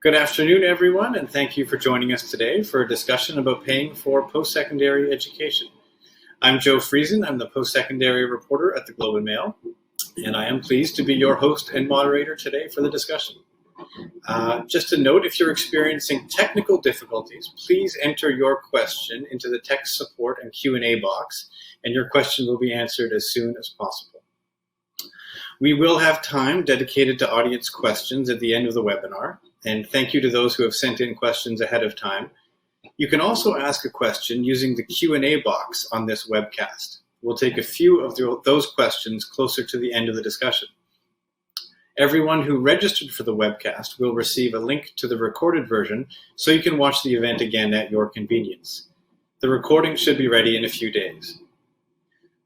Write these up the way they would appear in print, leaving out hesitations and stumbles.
Good afternoon, everyone, and thank you for joining us today for a discussion about paying for post-secondary education. I'm Joe Friesen. I'm the post-secondary reporter at the Globe and Mail, and I am pleased to be your host and moderator today for the discussion. Just a note, if you're experiencing technical difficulties, please enter your question into the tech support and Q&A box, and your question will be answered as soon as possible. We will have time dedicated to audience questions at the end of the webinar, and thank you to those who have sent in questions ahead of time. You can also ask a question using the Q&A box on this webcast. We'll take a few of those questions closer to the end of the discussion. Everyone who registered for the webcast will receive a link to the recorded version so you can watch the event again at your convenience. The recording should be ready in a few days.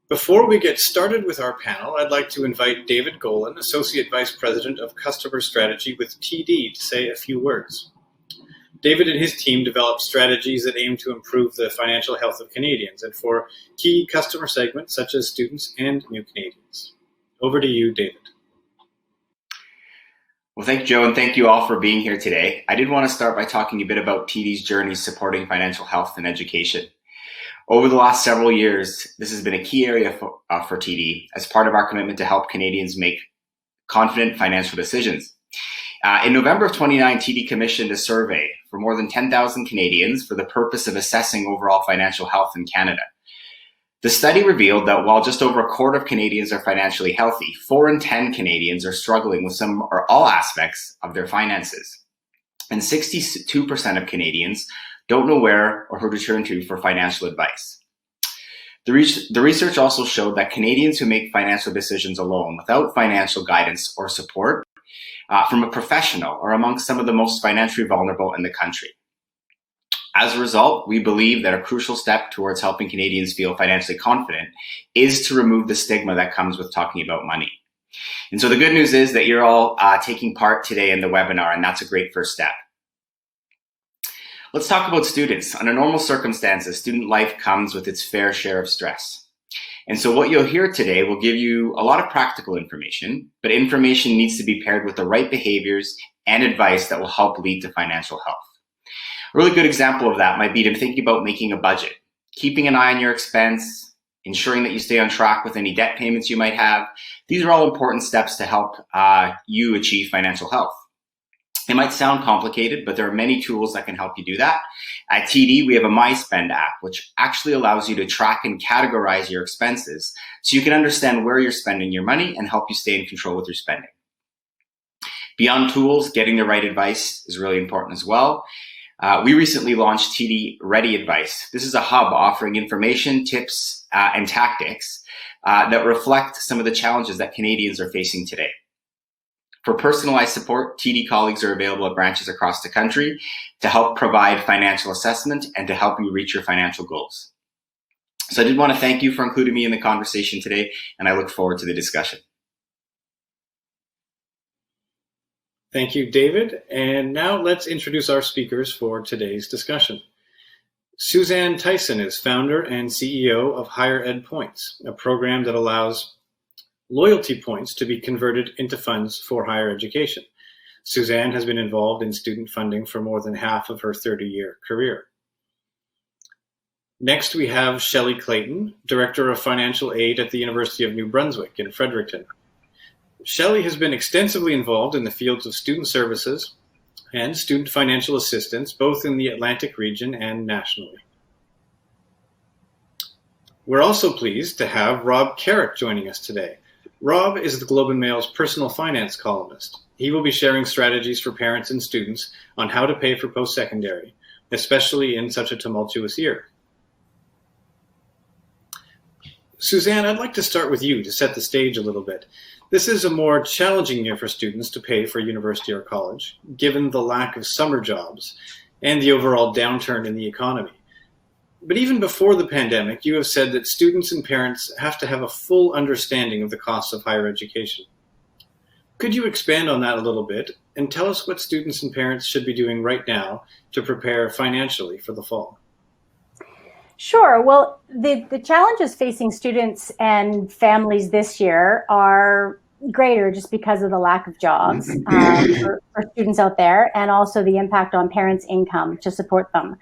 Before we get started with our panel, I'd like to invite David Golan, Associate Vice President of Customer Strategy with TD, to say a few words. David and his team develop strategies that aim to improve the financial health of Canadians and for key customer segments such as students and new Canadians. Over to you, David. Well, thank you, Joe, and thank you all for being here today. I did want to start by talking a bit about TD's journey supporting financial health and education. Over the last several years, this has been a key area for TD as part of our commitment to help Canadians make confident financial decisions. In November of 2019, TD commissioned a survey for more than 10,000 Canadians for the purpose of assessing overall financial health in Canada. The study revealed that while just over a quarter of Canadians are financially healthy, 4 in 10 Canadians are struggling with some or all aspects of their finances. And 62% of Canadians don't know where or who to turn to for financial advice. The research also showed that Canadians who make financial decisions alone without financial guidance or support from a professional are amongst some of the most financially vulnerable in the country. As a result, we believe that a crucial step towards helping Canadians feel financially confident is to remove the stigma that comes with talking about money. And so the good news is that you're all taking part today in the webinar, and that's a great first step. Let's talk about students. Under normal circumstances, student life comes with its fair share of stress. And so what you'll hear today will give you a lot of practical information, but information needs to be paired with the right behaviors and advice that will help lead to financial health. A really good example of that might be to think about making a budget, keeping an eye on your expense, ensuring that you stay on track with any debt payments you might have. These are all important steps to help you achieve financial health. It might sound complicated, but there are many tools that can help you do that. At TD, we have a MySpend app, which actually allows you to track and categorize your expenses so you can understand where you're spending your money and help you stay in control with your spending. Beyond tools, getting the right advice is really important as well. We recently launched TD Ready Advice. This is a hub offering information, tips, and tactics that reflect some of the challenges that Canadians are facing today. For personalized support, TD colleagues are available at branches across the country to help provide financial assessment and to help you reach your financial goals. So I did want to thank you for including me in the conversation today, and I look forward to the discussion. Thank you, David. And now let's introduce our speakers for today's discussion. Suzanne Tyson is founder and CEO of Higher Ed Points, a program that allows loyalty points to be converted into funds for higher education. Suzanne has been involved in student funding for more than half of her 30-year career. Next, we have Shelley Clayton, Director of Financial Aid at the University of New Brunswick in Fredericton. Shelley has been extensively involved in the fields of student services and student financial assistance, both in the Atlantic region and nationally. We're also pleased to have Rob Carrick joining us today. Rob is the Globe and Mail's personal finance columnist. He will be sharing strategies for parents and students on how to pay for post-secondary, especially in such a tumultuous year. Suzanne, I'd like to start with you to set the stage a little bit. This is a more challenging year for students to pay for university or college, given the lack of summer jobs and the overall downturn in the economy. But even before the pandemic, you have said that students and parents have to have a full understanding of the costs of higher education. Could you expand on that a little bit and tell us what students and parents should be doing right now to prepare financially for the fall? Sure. Well, the challenges facing students and families this year are greater just because of the lack of jobs for students out there, and also the impact on parents' income to support them.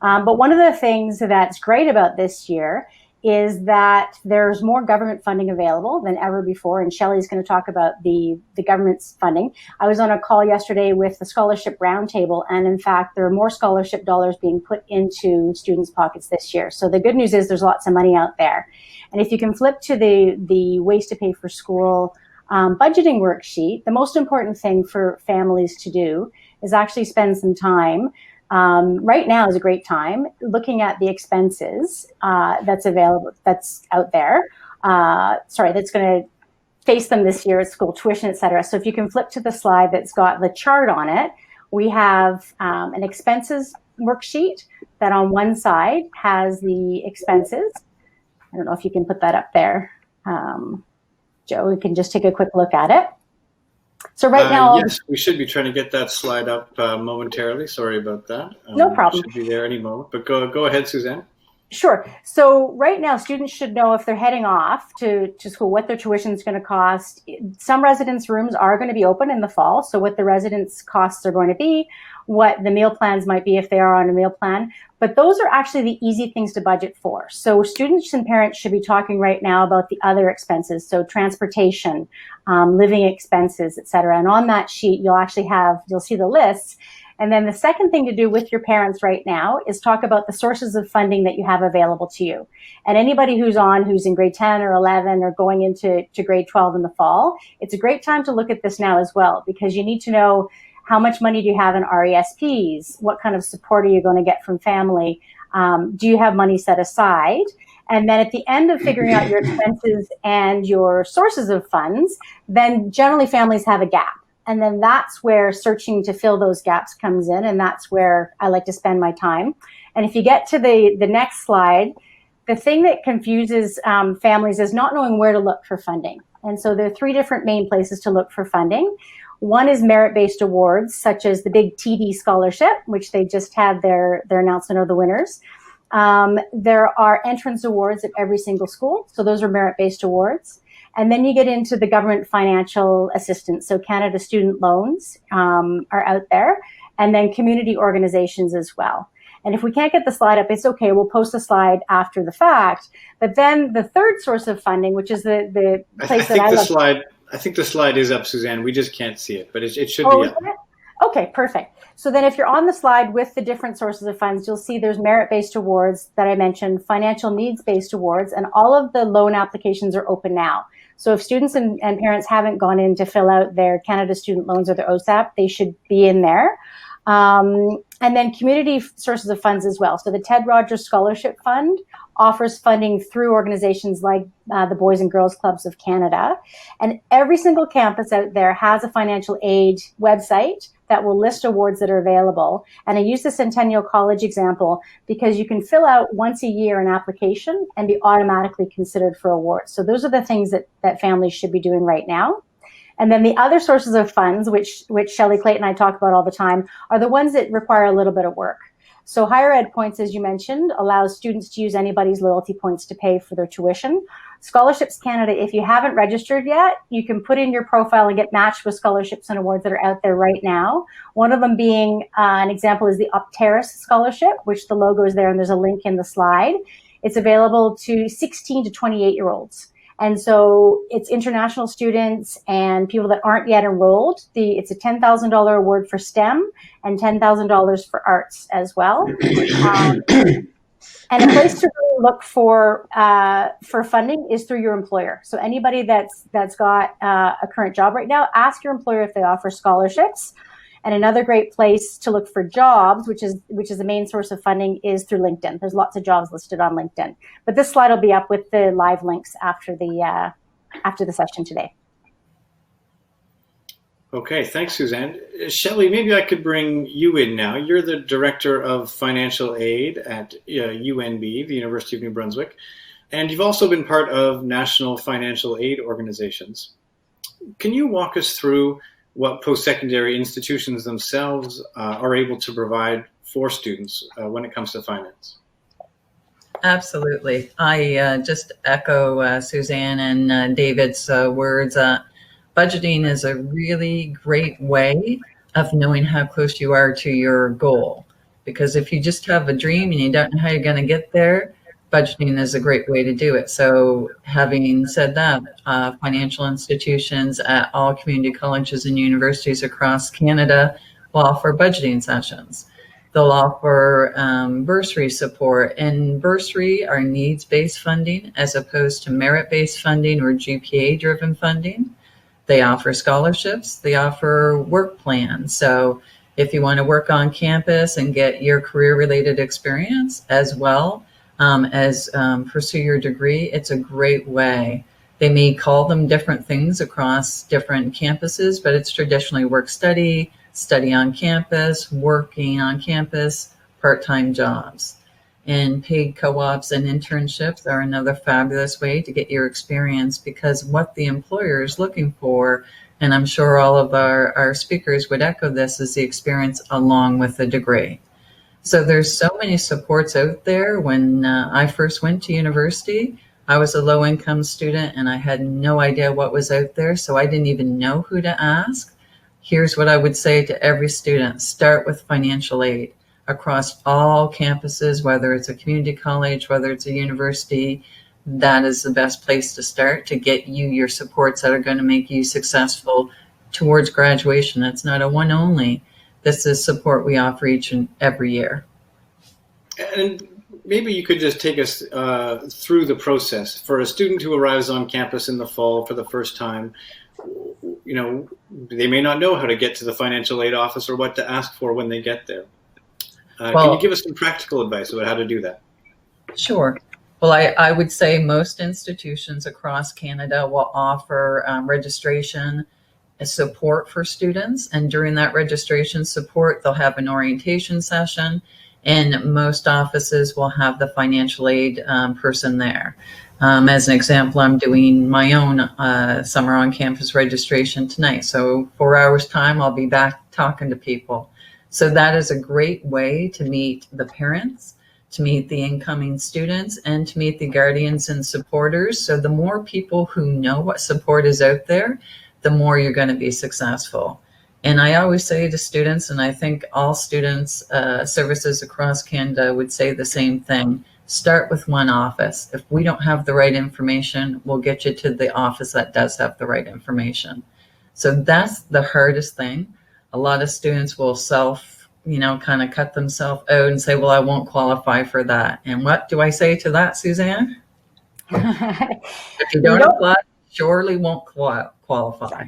But one of the things that's great about this year is that there's more government funding available than ever before, and Shelley's going to talk about the government's funding. I was on a call yesterday with the Scholarship Roundtable, and in fact, there are more scholarship dollars being put into students' pockets this year. So the good news is there's lots of money out there. And if you can flip to the Ways to Pay for School budgeting worksheet, the most important thing for families to do is actually spend some time. Right now is a great time looking at the expenses that's available, that's out there. That's going to face them this year at school, tuition, et cetera. So if you can flip to the slide that's got the chart on it, we have an expenses worksheet that on one side has the expenses. I don't know if you can put that up there. Joe, we can just take a quick look at it. So right now, yes, we should be trying to get that slide up momentarily. Sorry about that. No problem. It should be there any moment. But go ahead, Suzanne. Sure. So right now, students should know if they're heading off to school what their tuition is going to cost. Some residence rooms are going to be open in the fall, so what the residence costs are going to be, what the meal plans might be if they are on a meal plan. But those are actually the easy things to budget for. So students and parents should be talking right now about the other expenses, so transportation, living expenses, et cetera. And on that sheet, you'll see the lists. And then the second thing to do with your parents right now is talk about the sources of funding that you have available to you. And anybody who's in grade 10 or 11 or going into grade 12 in the fall, it's a great time to look at this now as well, because you need to know how much money do you have in RESPs? What kind of support are you going to get from family? Do you have money set aside? And then at the end of figuring out your expenses and your sources of funds, then generally families have a gap. And then that's where searching to fill those gaps comes in. And that's where I like to spend my time. And if you get to the next slide, the thing that confuses families is not knowing where to look for funding. And so there are three different main places to look for funding. One is merit-based awards, such as the big TD scholarship, which they just had their announcement of the winners. There are entrance awards at every single school. So those are merit-based awards. And then you get into the government financial assistance. So Canada Student Loans are out there, and then community organizations as well. And if we can't get the slide up, it's okay. We'll post the slide after the fact. But then the third source of funding, which is the place I think the slide is up, Suzanne. We just can't see it, but it should be up. Okay, perfect. So then if you're on the slide with the different sources of funds, you'll see there's merit-based awards that I mentioned, financial needs-based awards, and all of the loan applications are open now. So if students and parents haven't gone in to fill out their Canada Student Loans or their OSAP, they should be in there. And then community sources of funds as well. So the Ted Rogers Scholarship Fund offers funding through organizations like the Boys and Girls Clubs of Canada. And every single campus out there has a financial aid website that will list awards that are available. And I use the Centennial College example because you can fill out once a year an application and be automatically considered for awards. So those are the things that families should be doing right now. And then the other sources of funds, which Shelley Clayton and I talk about all the time, are the ones that require a little bit of work. So Higher Ed Points, as you mentioned, allows students to use anybody's loyalty points to pay for their tuition. Scholarships Canada, if you haven't registered yet, you can put in your profile and get matched with scholarships and awards that are out there right now. One of them being, an example is the Opteris Scholarship, which the logo is there and there's a link in the slide. It's available to 16 to 28-year-olds. And so it's international students and people that aren't yet enrolled. It's a $10,000 award for STEM and $10,000 for arts as well. And a place to really look for funding is through your employer. So anybody that's got a current job right now, ask your employer if they offer scholarships. And another great place to look for jobs, which is the main source of funding, is through LinkedIn. There's lots of jobs listed on LinkedIn. But this slide will be up with the live links after the session today. Okay, thanks, Suzanne. Shelley, maybe I could bring you in now. You're the Director of Financial Aid at UNB, the University of New Brunswick, and you've also been part of national financial aid organizations. Can you walk us through what post-secondary institutions themselves are able to provide for students when it comes to finance? Absolutely. I just echo Suzanne and David's words. budgeting is a really great way of knowing how close you are to your goal. Because if you just have a dream and you don't know how you're going to get there, budgeting is a great way to do it. So having said that, financial institutions at all community colleges and universities across Canada will offer budgeting sessions. They'll offer bursary support, and bursary are needs-based funding as opposed to merit-based funding or GPA-driven funding. They offer scholarships. They offer work plans. So if you want to work on campus and get your career-related experience as well as pursue your degree, it's a great way. They may call them different things across different campuses, but it's traditionally work-study, study on campus, working on campus, part-time jobs. And paid co-ops and internships are another fabulous way to get your experience, because what the employer is looking for, and I'm sure all of our speakers would echo this, is the experience along with the degree. So there's so many supports out there. When I first went to university, I was a low-income student and I had no idea what was out there, so I didn't even know who to ask. Here's what I would say to every student: start with financial aid across all campuses, whether it's a community college, whether it's a university. That is the best place to start to get you your supports that are going to make you successful towards graduation. It's not a one only. This is support we offer each and every year. And maybe you could just take us through the process. For a student who arrives on campus in the fall for the first time, you know, they may not know how to get to the financial aid office or what to ask for when they get there. Can you give us some practical advice about how to do that? Sure. Well, I would say most institutions across Canada will offer registration support for students. And during that registration support, they'll have an orientation session, and most offices will have the financial aid person there. As an example, I'm doing my own summer on campus registration tonight. So 4 hours time, I'll be back talking to people. So that is a great way to meet the parents, to meet the incoming students, and to meet the guardians and supporters. So the more people who know what support is out there, the more you're going to be successful. And I always say to students, and I think all students services across Canada would say the same thing: start with one office. If we don't have the right information, we'll get you to the office that does have the right information. So that's the hardest thing. A lot of students will kind of cut themselves out and say, well, I won't qualify for that. And what do I say to that, Suzanne? If you don't apply, surely won't qualify.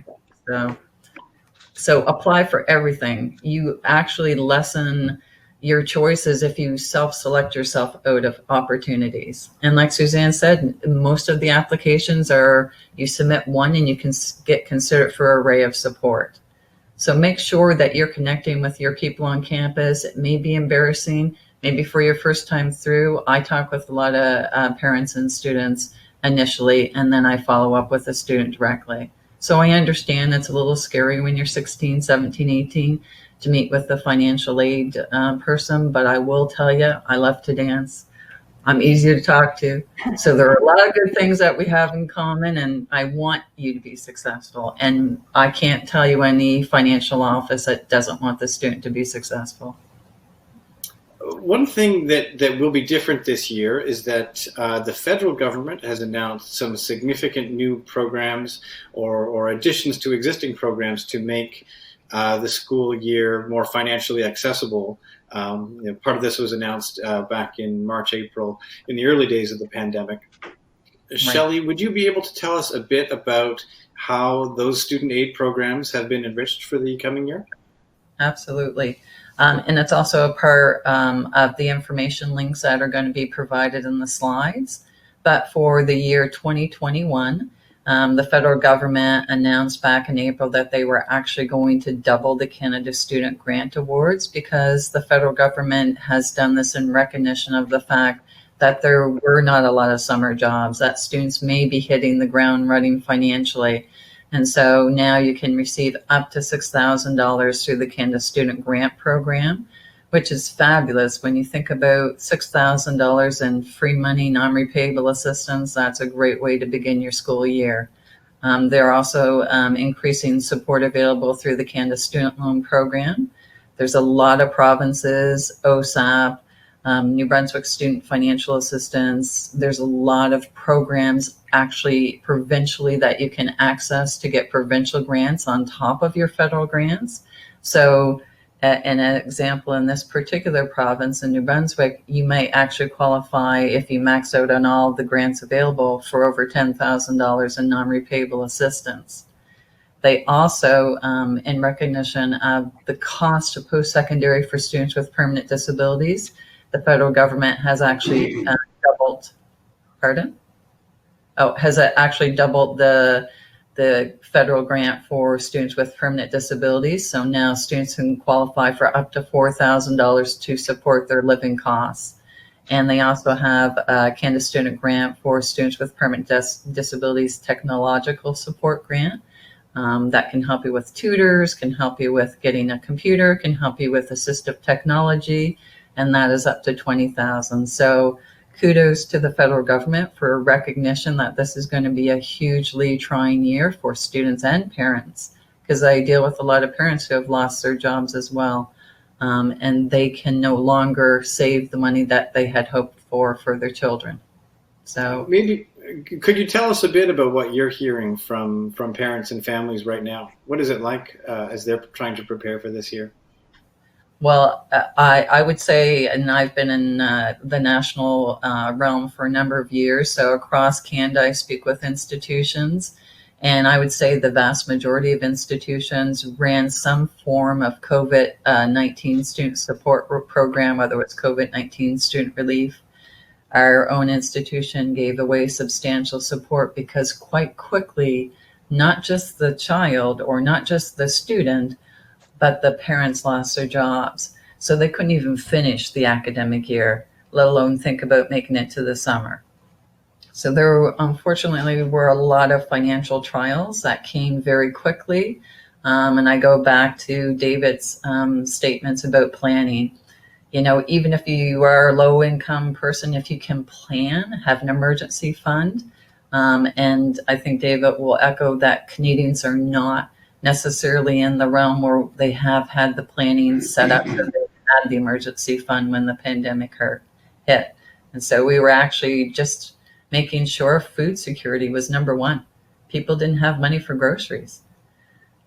So apply for everything. You actually lessen your choices if you self-select yourself out of opportunities. And like Suzanne said, most of the applications are, you submit one and you can get considered for an array of support. So make sure that you're connecting with your people on campus. It may be embarrassing, maybe for your first time through. I talk with a lot of parents and students initially, and then I follow up with a student directly. So I understand it's a little scary when you're 16, 17, 18 to meet with the financial aid person, but I will tell you, I love to dance. I'm easy to talk to. So there are a lot of good things that we have in common, and I want you to be successful. And I can't tell you any financial office that doesn't want the student to be successful. One thing that will be different this year is that the federal government has announced some significant new programs or additions to existing programs to make the school year more financially accessible. Part of this was announced back in March, April, in the early days of the pandemic. Right. Shelley, would you be able to tell us a bit about how those student aid programs have been enriched for the coming year? Absolutely. And it's also a part of the information links that are going to be provided in the slides. But for the year 2021, the federal government announced back in April that they were actually going to double the Canada Student Grant Awards, because the federal government has done this in recognition of the fact that there were not a lot of summer jobs, that students may be hitting the ground running financially. And so now you can receive up to $6,000 through the Canada Student Grant Program, which is fabulous. When you think about $6,000 in free money, non-repayable assistance, that's a great way to begin your school year. They're also increasing support available through the Canada Student Loan Program. There's a lot of provinces, OSAP, New Brunswick Student Financial Assistance. There's a lot of programs actually provincially that you can access to get provincial grants on top of your federal grants. So an example in this particular province in New Brunswick, you might actually qualify if you max out on all the grants available for over $10,000 in non-repayable assistance. They also, in recognition of the cost of post-secondary for students with permanent disabilities, the federal government has actually doubled the federal grant for students with permanent disabilities. So now students can qualify for up to $4,000 to support their living costs. And they also have a Canada Student Grant for students with permanent disabilities technological support grant. That can help you with tutors, can help you with getting a computer, can help you with assistive technology, and that is up to $20,000. So kudos to the federal government for recognition that this is going to be a hugely trying year for students and parents, because I deal with a lot of parents who have lost their jobs as well, and they can no longer save the money that they had hoped for their children. So maybe could you tell us a bit about what you're hearing from parents and families right now? What is it like as they're trying to prepare for this year? Well, I would say, and I've been in the national realm for a number of years, so across Canada I speak with institutions, and I would say the vast majority of institutions ran some form of COVID-19 student support program, whether it's COVID-19 student relief. Our own institution gave away substantial support because quite quickly, not just the child or not just the student, but the parents lost their jobs. So they couldn't even finish the academic year, let alone think about making it to the summer. So there, unfortunately, were a lot of financial trials that came very quickly. And I go back to David's statements about planning. You know, even if you are a low income person, if you can plan, have an emergency fund. And I think David will echo that Canadians are not necessarily in the realm where they have had the planning set up so they had the emergency fund when the pandemic hit. And so we were actually just making sure food security was number one. People didn't have money for groceries.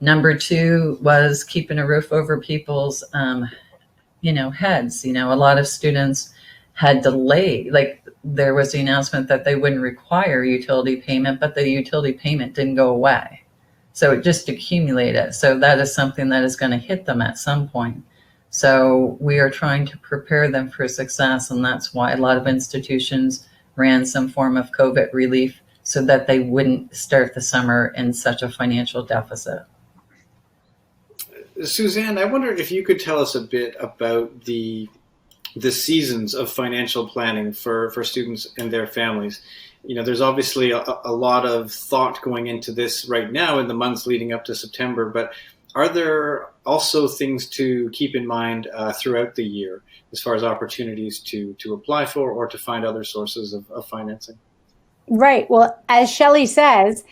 Number two was keeping a roof over people's heads. A lot of students had delayed, like there was the announcement that they wouldn't require utility payment, but the utility payment didn't go away. So it just accumulated. So that is something that is going to hit them at some point. So we are trying to prepare them for success. And that's why a lot of institutions ran some form of COVID relief so that they wouldn't start the summer in such a financial deficit. Suzanne, I wonder if you could tell us a bit about the seasons of financial planning for students and their families. There's obviously a lot of thought going into this right now in the months leading up to September, but are there also things to keep in mind throughout the year as far as opportunities to apply for or to find other sources of financing? Right. Well, as Shelley says,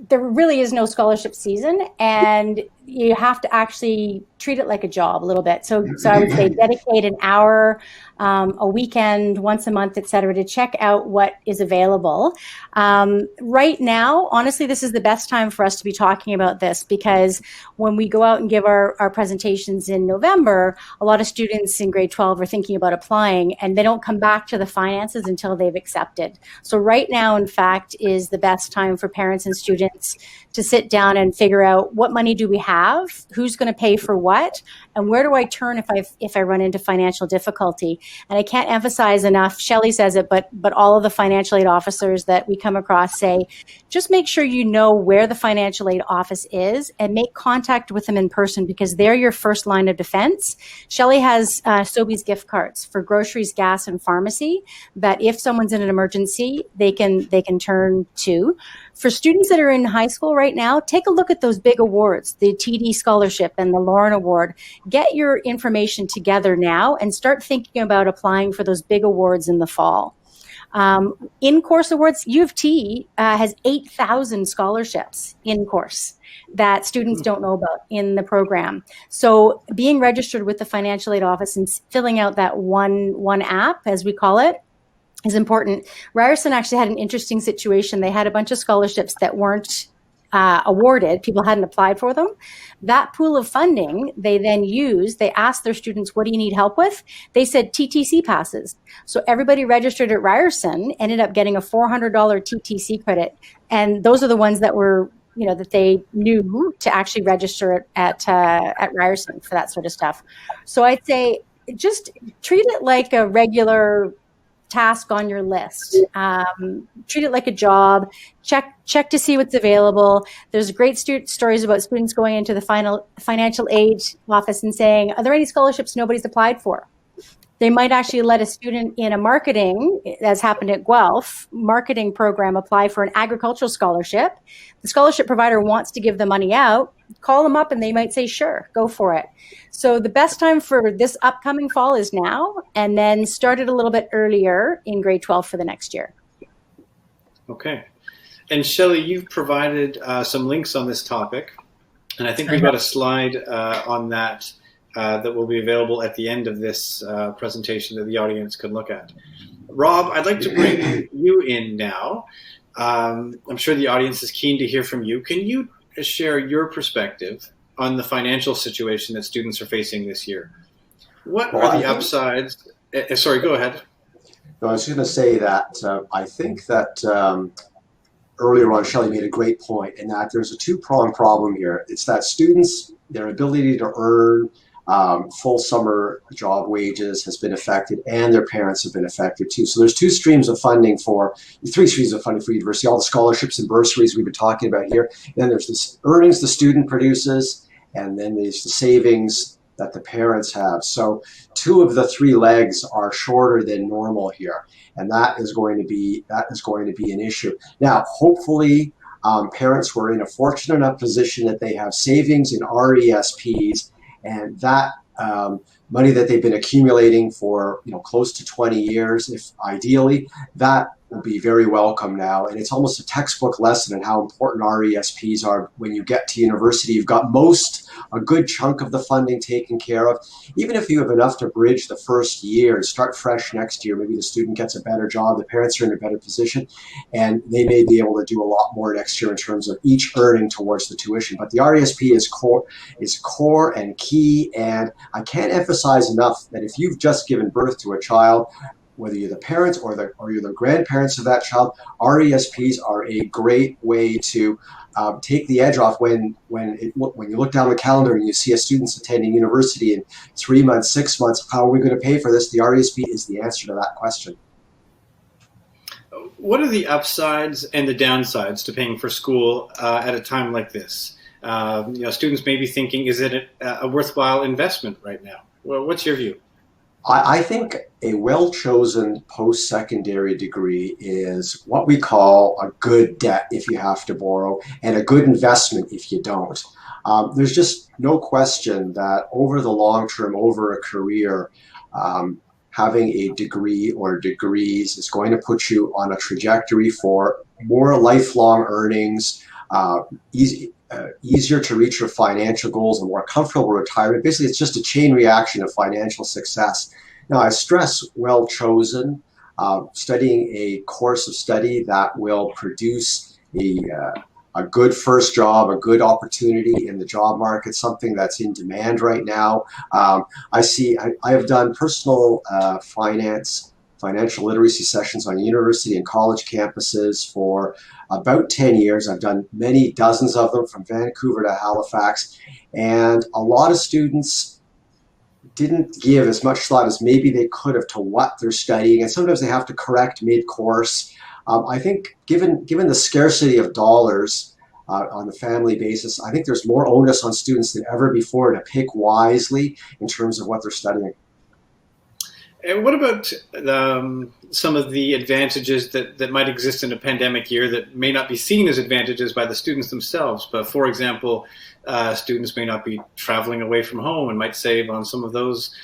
there really is no scholarship season, and you have to actually treat it like a job a little bit. So I would say dedicate an hour, a weekend, once a month, et cetera, to check out what is available. Right now, honestly, this is the best time for us to be talking about this, because when we go out and give our presentations in November, a lot of students in grade 12 are thinking about applying, and they don't come back to the finances until they've accepted. So right now, in fact, is the best time for parents and students to sit down and figure out what money do we have, who's going to pay for what, and where do I turn if I run into financial difficulty. And I can't emphasize enough, Shelley says it, but all of the financial aid officers that we come across say, just make sure you know where the financial aid office is and make contact with them in person, because they're your first line of defense. Shelley has Sobeys gift cards for groceries, gas, and pharmacy that if someone's in an emergency, they can turn to. For students that are in high school right now, take a look at those big awards, the TD Scholarship and the Lauren Award. Get your information together now and start thinking about applying for those big awards in the fall. In-course awards, U of T has 8,000 scholarships in course that students don't know about in the program. So being registered with the financial aid office and filling out that one app, as we call it, is important. Ryerson actually had an interesting situation. They had a bunch of scholarships that weren't awarded. People hadn't applied for them. That pool of funding, they then used, they asked their students, what do you need help with? They said TTC passes. So everybody registered at Ryerson ended up getting a $400 TTC credit. And those are the ones that were, that they knew to actually register at Ryerson for that sort of stuff. So I'd say just treat it like a regular task on your list. Treat it like a job. Check to see what's available. There's great stories about students going into the financial aid office and saying, are there any scholarships nobody's applied for? They might actually let a student in a marketing, as happened at Guelph, marketing program apply for an agricultural scholarship. The scholarship provider wants to give the money out. Call them up and they might say, sure, go for it. So the best time for this upcoming fall is now, and then start it a little bit earlier in grade 12 for the next year. Okay. And Shelley, you've provided some links on this topic, and I think we've got a slide on that that will be available at the end of this presentation that the audience can look at. Rob, I'd like to bring you in now. I'm sure the audience is keen to hear from you. Can you share your perspective on the financial situation that students are facing this year? What are the upsides? Sorry, go ahead. No, I was going to say that I think that earlier on, Shelley made a great point in that there's a two-pronged problem here. It's that students, their ability to earn full summer job wages has been affected, and their parents have been affected too. So there's three streams of funding for university, all the scholarships and bursaries we've been talking about here. And then there's the earnings the student produces, and then there's the savings that the parents have. So two of the three legs are shorter than normal here, and that is going to be an issue. Now, hopefully, parents were in a fortunate enough position that they have savings in RESPs, and that money that they've been accumulating for close to 20 years, if ideally, that will be very welcome now. And it's almost a textbook lesson in how important RESPs are. When you get to university, you've got a good chunk of the funding taken care of. Even if you have enough to bridge the first year and start fresh next year, maybe the student gets a better job, the parents are in a better position, and they may be able to do a lot more next year in terms of each earning towards the tuition. But the RESP is core and key, and I can't emphasize enough that if you've just given birth to a child, whether you're the parents or you're the grandparents of that child, RESPs are a great way to take the edge off when you look down the calendar and you see a student's attending university in 3 months, 6 months. How are we going to pay for this? The RESP is the answer to that question. What are the upsides and the downsides to paying for school at a time like this? Students may be thinking, is it a worthwhile investment right now? Well, what's your view? I think a well-chosen post-secondary degree is what we call a good debt if you have to borrow, and a good investment if you don't. There's just no question that over the long term, over a career, having a degree or degrees is going to put you on a trajectory for more lifelong earnings, easier to reach your financial goals, a more comfortable retirement. Basically, it's just a chain reaction of financial success. Now, I stress well chosen, studying a course of study that will produce a good first job, a good opportunity in the job market, something that's in demand right now. I have done personal financial literacy sessions on university and college campuses for about 10 years. I've done many dozens of them from Vancouver to Halifax, and a lot of students didn't give as much thought as maybe they could have to what they're studying, and sometimes they have to correct mid-course. I think given the scarcity of dollars on the family basis, I think there's more onus on students than ever before to pick wisely in terms of what they're studying. And what about some of the advantages that might exist in a pandemic year that may not be seen as advantages by the students themselves? But for example, students may not be traveling away from home and might save on some of those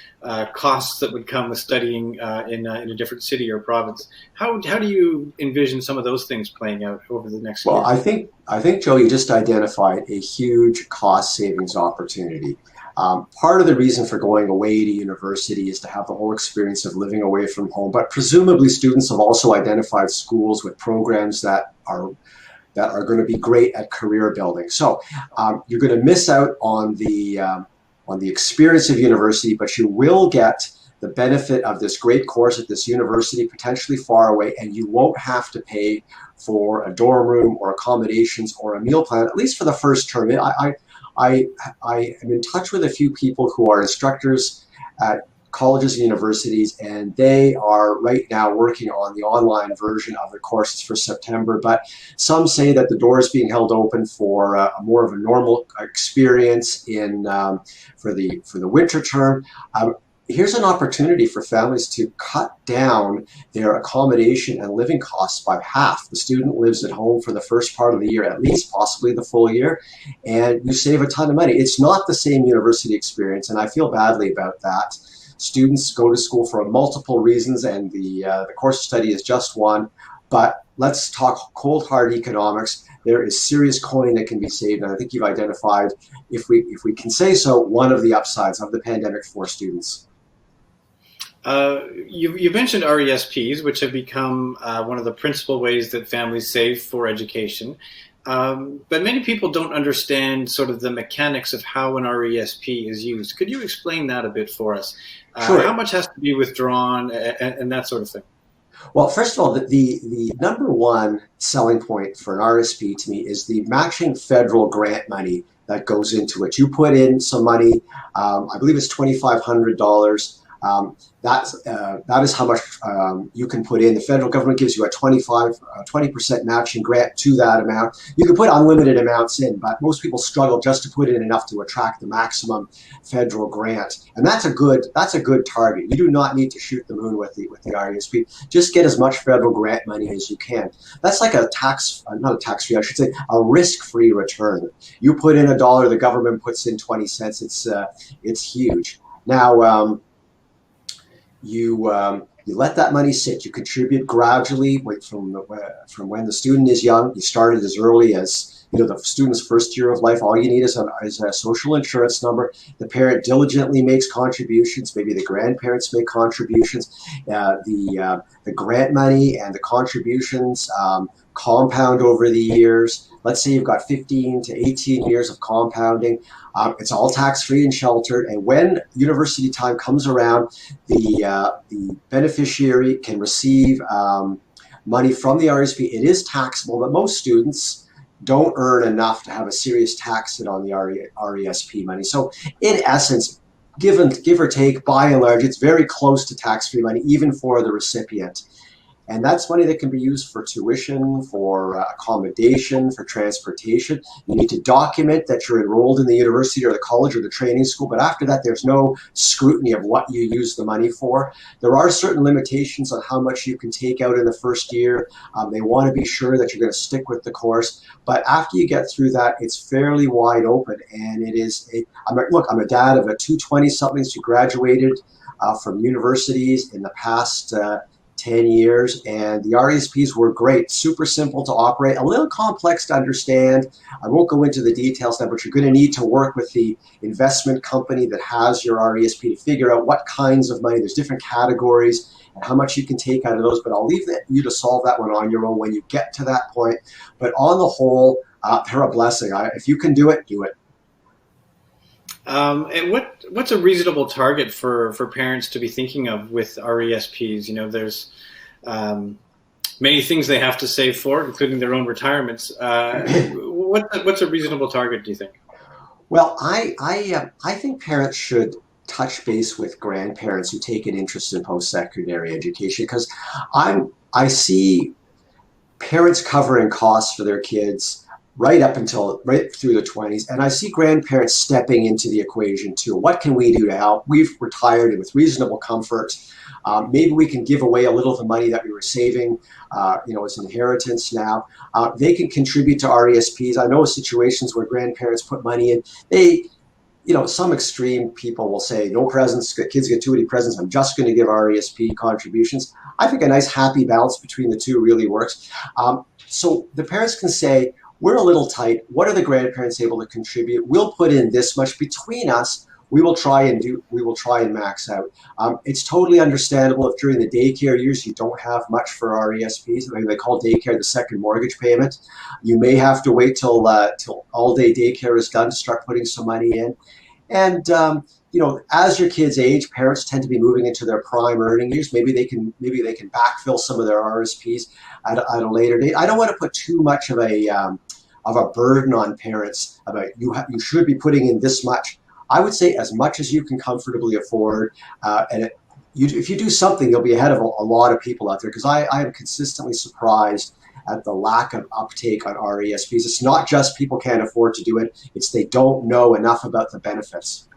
costs that would come with studying in a different city or province. How do you envision some of those things playing out over the next year? Well, I think, Joe, you just identified a huge cost savings opportunity. Part of the reason for going away to university is to have the whole experience of living away from home, but presumably students have also identified schools with programs that are going to be great at career building. So you're going to miss out on the experience of university, but you will get the benefit of this great course at this university, potentially far away, and you won't have to pay for a dorm room or accommodations or a meal plan, at least for the first term. I am in touch with a few people who are instructors at colleges and universities, and they are right now working on the online version of the courses for September. But some say that the door is being held open for more of a normal experience for the winter term. Here's an opportunity for families to cut down their accommodation and living costs by half. The student lives at home for the first part of the year, at least, possibly the full year, and you save a ton of money. It's not the same university experience, and I feel badly about that. Students go to school for multiple reasons, and the course of study is just one. But let's talk cold hard economics. There is serious coin that can be saved, and I think you've identified, if we can say so, one of the upsides of the pandemic for students. You mentioned RESPs, which have become one of the principal ways that families save for education. But many people don't understand sort of the mechanics of how an RESP is used. Could you explain that a bit for us? Sure. How much has to be withdrawn and that sort of thing? Well, first of all, the number one selling point for an RRSP to me is the matching federal grant money that goes into it. You put in some money, I believe it's $2,500. That is how much you can put in. The federal government gives you a 20% matching grant to that amount. You can put unlimited amounts in, but most people struggle just to put in enough to attract the maximum federal grant. And that's a good target. You do not need to shoot the moon with the RESP. Just get as much federal grant money as you can. That's like not a tax-free, I should say, a risk-free return. You put in $1, the government puts in 20 cents. It's huge. Now, you let that money sit. You contribute gradually from when the student is young. You start it as early as the student's first year of life. All you need is a social insurance number. The parent diligently makes contributions. Maybe the grandparents make contributions. The grant money and the contributions compound over the years. Let's say you've got 15 to 18 years of compounding. It's all tax-free and sheltered. And when university time comes around, the beneficiary can receive money from the RRSP. It is taxable, but most students don't earn enough to have a serious tax hit on the RESP money. So in essence, give or take, by and large, it's very close to tax-free money, even for the recipient. And that's money that can be used for tuition, for accommodation, for transportation. You need to document that you're enrolled in the university or the college or the training school, but after that, there's no scrutiny of what you use the money for. There are certain limitations on how much you can take out in the first year. They want to be sure that you're going to stick with the course. But after you get through that, it's fairly wide open. And it is, I'm a dad of a 220-somethings who graduated from universities in the past 10 years, and the RESPs were great, super simple to operate, a little complex to understand. I won't go into the details now, but you're going to need to work with the investment company that has your RESP to figure out what kinds of money. There's different categories and how much you can take out of those, but I'll leave you to solve that one on your own when you get to that point. But on the whole, they're a blessing. If you can do it, do it. And what's a reasonable target for parents to be thinking of with RESPs? There's many things they have to save for, including their own retirements. What's a reasonable target, do you think? Well, I think parents should touch base with grandparents who take an interest in post-secondary education, because I see parents covering costs for their kids right through the 20s. And I see grandparents stepping into the equation too. What can we do to help? We've retired with reasonable comfort. Maybe we can give away a little of the money that we were saving, as inheritance now. They can contribute to RESPs. I know situations where grandparents put money in. Some extreme people will say, no presents, kids get too many presents, I'm just going to give RESP contributions. I think a nice happy balance between the two really works. So the parents can say, we're a little tight. What are the grandparents able to contribute? We'll put in this much between us. We will try and max out. It's totally understandable if during the daycare years you don't have much for RESPs. They call daycare the second mortgage payment. You may have to wait till all-day daycare is done to start putting some money in. And as your kids age, parents tend to be moving into their prime earning years. Maybe they can backfill some of their RSPs at a later date. I don't want to put too much of a burden on parents about you should be putting in this much. I would say as much as you can comfortably afford, if you do something, you'll be ahead of a lot of people out there, because I am consistently surprised at the lack of uptake on RESPs. It's not just people can't afford to do it, it's they don't know enough about the benefits.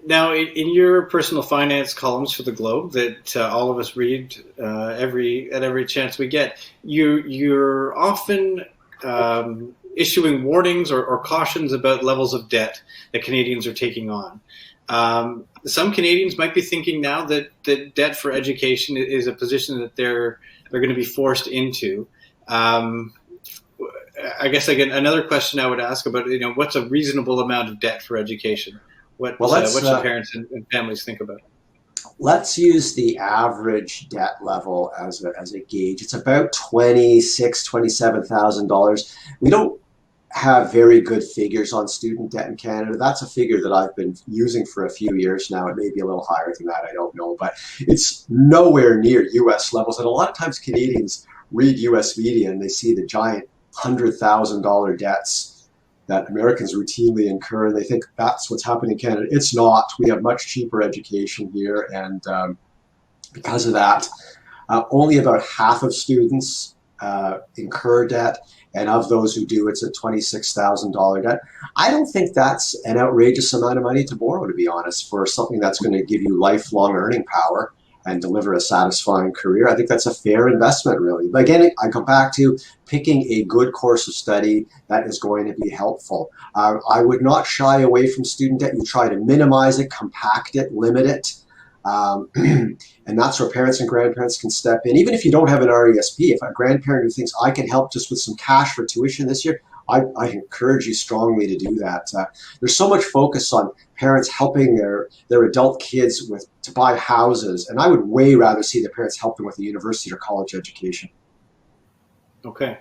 Now, in your personal finance columns for the Globe that all of us read at every chance we get, you're often issuing warnings or cautions about levels of debt that Canadians are taking on. Some Canadians might be thinking now that debt for education is a position that they're going to be forced into. I guess again, another question I would ask about, what's a reasonable amount of debt for education? What should parents and families think about? Let's use the average debt level as a gauge. It's about $26,000, $27,000. We don't have very good figures on student debt in Canada. That's a figure that I've been using for a few years now. It may be a little higher than that, I don't know, but it's nowhere near US levels. And a lot of times Canadians read US media and they see the giant $100,000 debts that Americans routinely incur, and they think that's what's happening in Canada. It's not. We have much cheaper education here, and because of that, only about half of students incur debt, and of those who do, it's a $26,000 debt. I don't think that's an outrageous amount of money to borrow, to be honest, for something that's going to give you lifelong earning power and deliver a satisfying career. I think that's a fair investment, really. But again, I come back to picking a good course of study that is going to be helpful. I would not shy away from student debt. You try to minimize it, compact it, limit it. And that's where parents and grandparents can step in. Even if you don't have an RESP, if a grandparent who thinks I can help just with some cash for tuition this year, I encourage you strongly to do that. There's so much focus on parents helping their adult kids to buy houses, and I would way rather see the parents help them with a university or college education. Okay.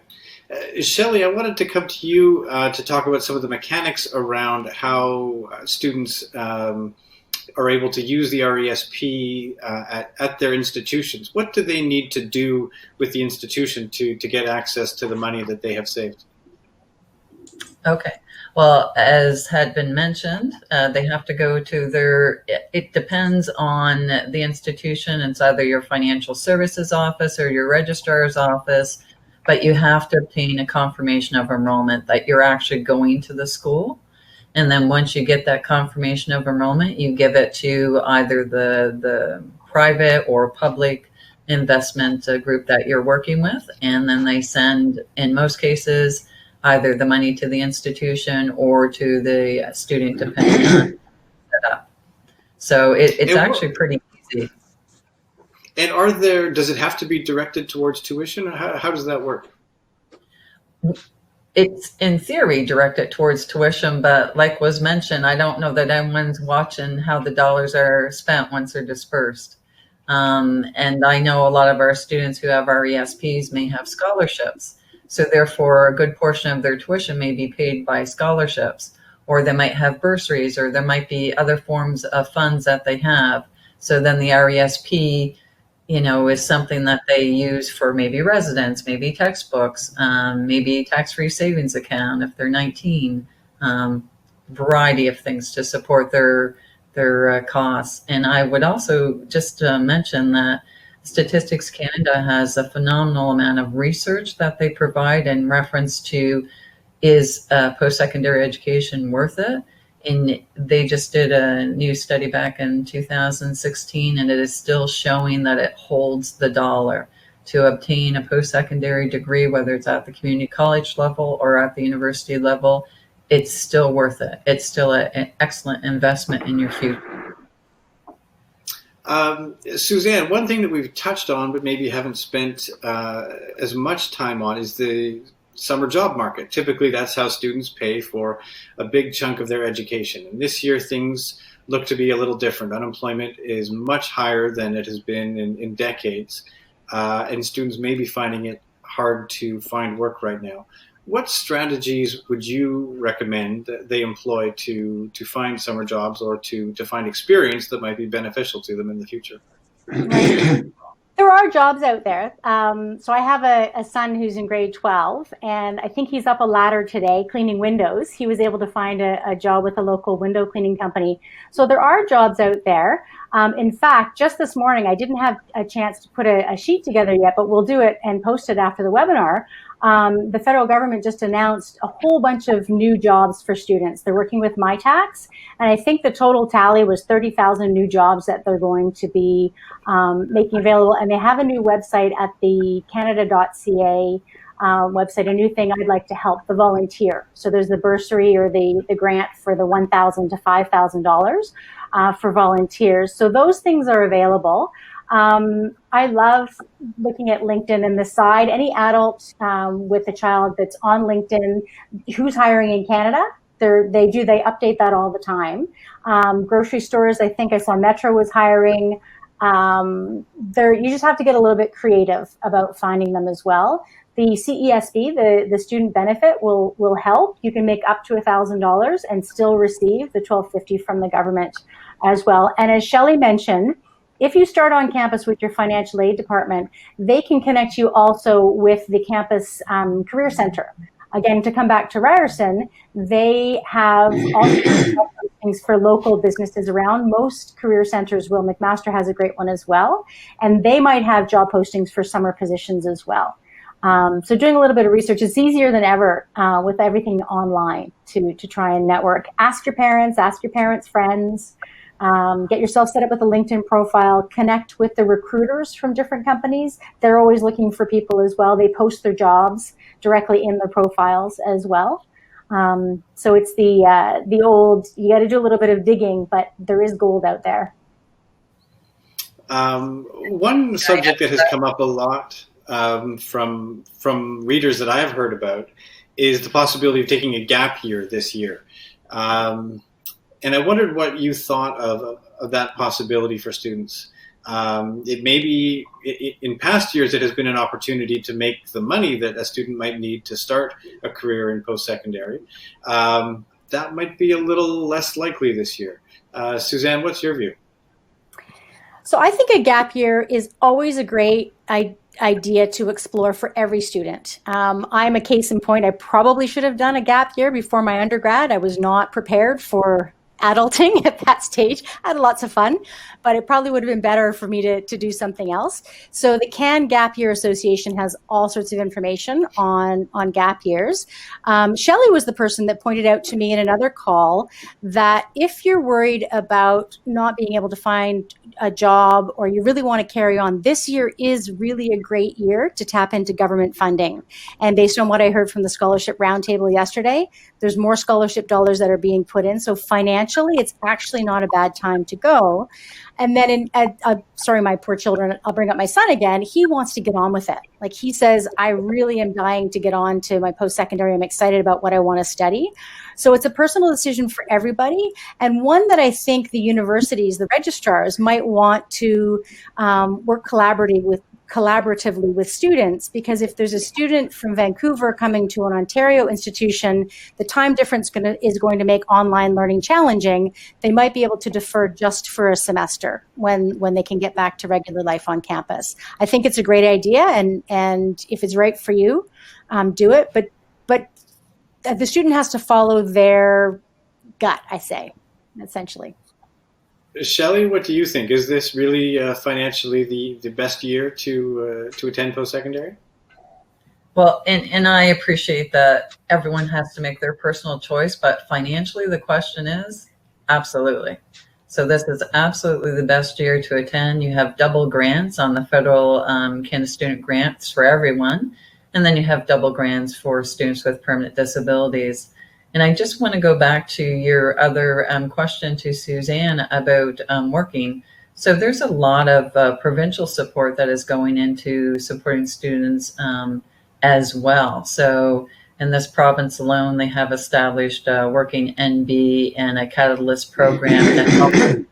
Shelley, I wanted to come to you to talk about some of the mechanics around how students are able to use the RESP at their institutions. What do they need to do with the institution to get access to the money that they have saved? Okay. Well, as had been mentioned, they have to go to it depends on the institution. It's either your financial services office or your registrar's office, but you have to obtain a confirmation of enrollment that you're actually going to the school. And then once you get that confirmation of enrollment, you give it to either the private or public investment group that you're working with. And then they send, in most cases, either the money to the institution or to the student, depending on setup. So it's actually pretty easy. And does it have to be directed towards tuition? Or how does that work? It's in theory directed towards tuition, but like was mentioned, I don't know that anyone's watching how the dollars are spent once they're dispersed. And I know a lot of our students who have RESPs may have scholarships. So therefore, a good portion of their tuition may be paid by scholarships, or they might have bursaries, or there might be other forms of funds that they have. So then the RESP, is something that they use for maybe residence, maybe textbooks, maybe tax-free savings account if they're 19, variety of things to support their costs. And I would also just mention that Statistics Canada has a phenomenal amount of research that they provide in reference to, is post-secondary education worth it? And they just did a new study back in 2016, and it is still showing that it holds the dollar. To obtain a post-secondary degree, whether it's at the community college level or at the university level, it's still worth it. It's still an excellent investment in your future. Suzanne, one thing that we've touched on but maybe haven't spent as much time on is the summer job market. Typically, that's how students pay for a big chunk of their education. And this year, things look to be a little different. Unemployment is much higher than it has been in decades, and students may be finding it hard to find work right now. What strategies would you recommend that they employ to find summer jobs or to find experience that might be beneficial to them in the future? There are jobs out there. So I have a son who's in grade 12, and I think he's up a ladder today cleaning windows. He was able to find a job with a local window cleaning company. So there are jobs out there. In fact, just this morning, I didn't have a chance to put a sheet together yet, but we'll do it and post it after the webinar. The federal government just announced a whole bunch of new jobs for students. They're working with MyTax, and I think the total tally was 30,000 new jobs that they're going to be making available. And they have a new website at the canada.ca website, a new thing I'd like to help, the volunteer. So there's the bursary or the grant for the $1,000 to $5,000 for volunteers. So those things are available. I love looking at LinkedIn and the side. Any adult with a child that's on LinkedIn who's hiring in Canada, they update that all the time. Grocery stores, I think I saw Metro was hiring. You just have to get a little bit creative about finding them as well. The CESB, the student benefit, will help. You can make up to $1,000 and still receive the $1,250 from the government as well. And as Shelley mentioned, if you start on campus with your financial aid department, they can connect you also with the campus career center. Again, to come back to Ryerson, they have all things for local businesses around. Most career centers will. McMaster has a great one as well. And they might have job postings for summer positions as well. So doing a little bit of research, it's easier than ever with everything online to try and network. Ask your parents' friends. Get yourself set up with a LinkedIn profile, connect with the recruiters from different companies. They're always looking for people as well. They post their jobs directly in their profiles as well. So it's the old, you got to do a little bit of digging, but there is gold out there. One subject that has come up a lot from readers that I have heard about is the possibility of taking a gap year this year. And I wondered what you thought of that possibility for students. It may be, in past years, it has been an opportunity to make the money that a student might need to start a career in post-secondary. That might be a little less likely this year. Suzanne, what's your view? So I think a gap year is always a great idea to explore for every student. I'm a case in point. I probably should have done a gap year before my undergrad. I was not prepared for adulting at that stage. I had lots of fun, but it probably would have been better for me to do something else. So the CAN Gap Year Association has all sorts of information on gap years. Shelley was the person that pointed out to me in another call that if you're worried about not being able to find a job or you really want to carry on, this year is really a great year to tap into government funding. And based on what I heard from the Scholarship Roundtable yesterday, there's more scholarship dollars that are being put in. So financially, it's actually not a bad time to go. And then, sorry, my poor children, I'll bring up my son again. He wants to get on with it. Like he says, I really am dying to get on to my post-secondary. I'm excited about what I want to study. So it's a personal decision for everybody. And one that I think the universities, the registrars might want to work collaboratively with students, because if there's a student from Vancouver coming to an Ontario institution, the time difference is going to make online learning challenging. They might be able to defer just for a semester when they can get back to regular life on campus. I think it's a great idea, and if it's right for you, do it. But the student has to follow their gut, I say, essentially. Shelley, what do you think? Is this really financially the best year to attend post-secondary? Well, and I appreciate that everyone has to make their personal choice, but financially, the question is absolutely. So this is absolutely the best year to attend. You have double grants on the federal Canada Student Grants for everyone, and then you have double grants for students with permanent disabilities. And I just want to go back to your other question to Suzanne about working. So there's a lot of provincial support that is going into supporting students as well. So in this province alone, they have established a working NB and a catalyst program that helps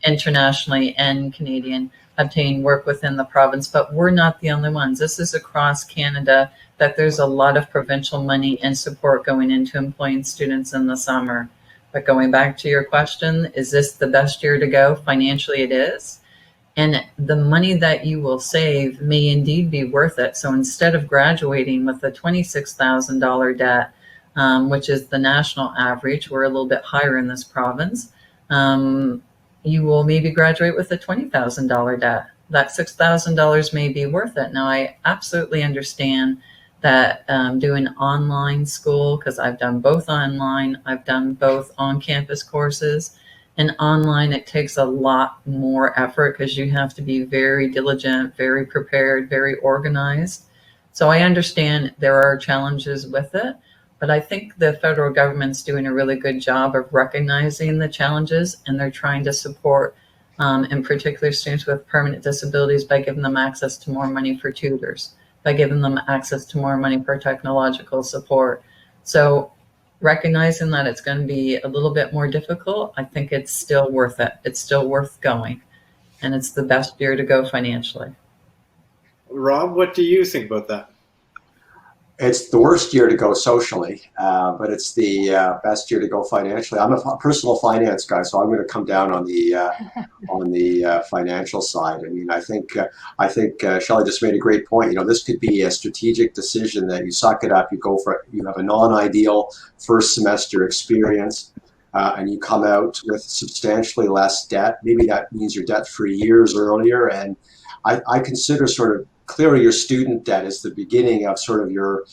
internationally and Canadian obtain work within the province. But we're not the only ones. This is across Canada that there's a lot of provincial money and support going into employing students in the summer. But going back to your question, is this the best year to go? Financially, it is. And the money that you will save may indeed be worth it. So instead of graduating with a $26,000 debt, which is the national average, we're a little bit higher in this province, you will maybe graduate with a $20,000 debt. That $6,000 may be worth it. Now, I absolutely understand that doing online school, because I've done both online, I've done both on-campus courses, and online, it takes a lot more effort because you have to be very diligent, very prepared, very organized. So I understand there are challenges with it, but I think the federal government's doing a really good job of recognizing the challenges, and they're trying to support, in particular, students with permanent disabilities by giving them access to more money for tutors, by giving them access to more money for technological support. So recognizing that it's going to be a little bit more difficult, I think it's still worth it. It's still worth going, and it's the best year to go financially. Rob, what do you think about that? It's the worst year to go socially, but it's the best year to go financially. I'm a personal finance guy, so I'm going to come down on the financial side. I mean, I think Shelley just made a great point. You know, this could be a strategic decision that you suck it up, you go for it, you have a non-ideal first semester experience, and you come out with substantially less debt. Maybe that means you're debt-free years earlier, and I consider sort of clearing your student debt is the beginning of sort of your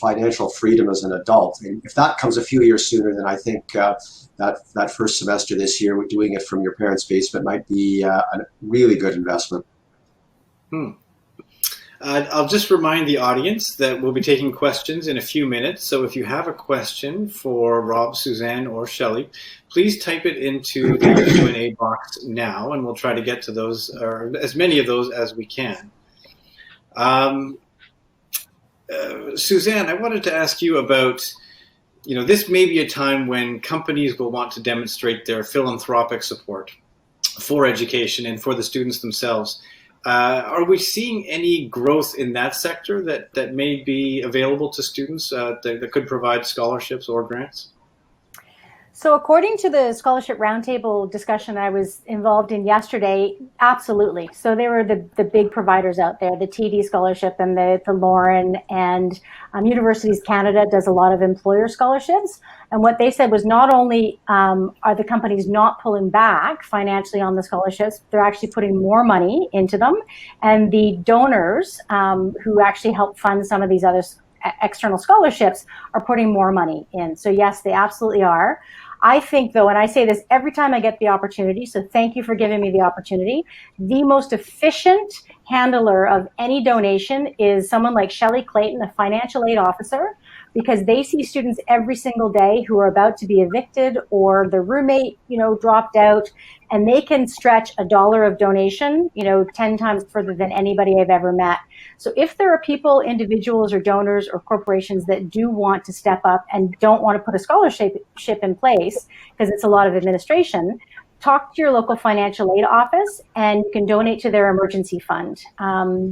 financial freedom as an adult. And if that comes a few years sooner, then I think that first semester this year, doing it from your parents' basement might be a really good investment. I'll just remind the audience that we'll be taking questions in a few minutes. So if you have a question for Rob, Suzanne, or Shelley, please type it into the Q&A box now, and we'll try to get to those, or as many of those as we can. Suzanne, I wanted to ask you about, you know, this may be a time when companies will want to demonstrate their philanthropic support for education and for the students themselves. Are we seeing any growth in that sector that may be available to students that could provide scholarships or grants? So according to the scholarship roundtable discussion I was involved in yesterday, absolutely. So there were the big providers out there, the TD Scholarship and the Lauren, and Universities Canada does a lot of employer scholarships. And what they said was not only are the companies not pulling back financially on the scholarships, they're actually putting more money into them. And the donors who actually help fund some of these other external scholarships are putting more money in. So yes, they absolutely are. I think, though, and I say this every time I get the opportunity, so thank you for giving me the opportunity, the most efficient handler of any donation is someone like Shelley Clayton, a financial aid officer, because they see students every single day who are about to be evicted or their roommate, you know, dropped out, and they can stretch $1 of donation, you know, 10 times further than anybody I've ever met. So if there are people, individuals or donors or corporations that do want to step up and don't want to put a scholarship in place because it's a lot of administration, talk to your local financial aid office and you can donate to their emergency fund.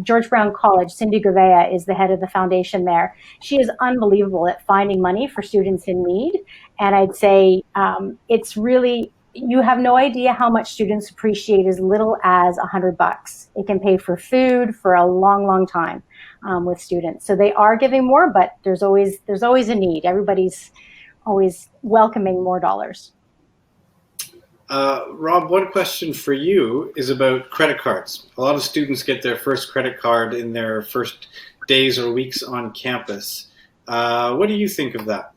George Brown College, Cindy Gouveia is the head of the foundation there. She is unbelievable at finding money for students in need. And I'd say it's really, you have no idea how much students appreciate as little as $100. It can pay for food for a long, long time with students. So they are giving more, but there's always a need. Everybody's always welcoming more dollars. Rob, one question for you is about credit cards. A lot of students get their first credit card in their first days or weeks on campus. What do you think of that?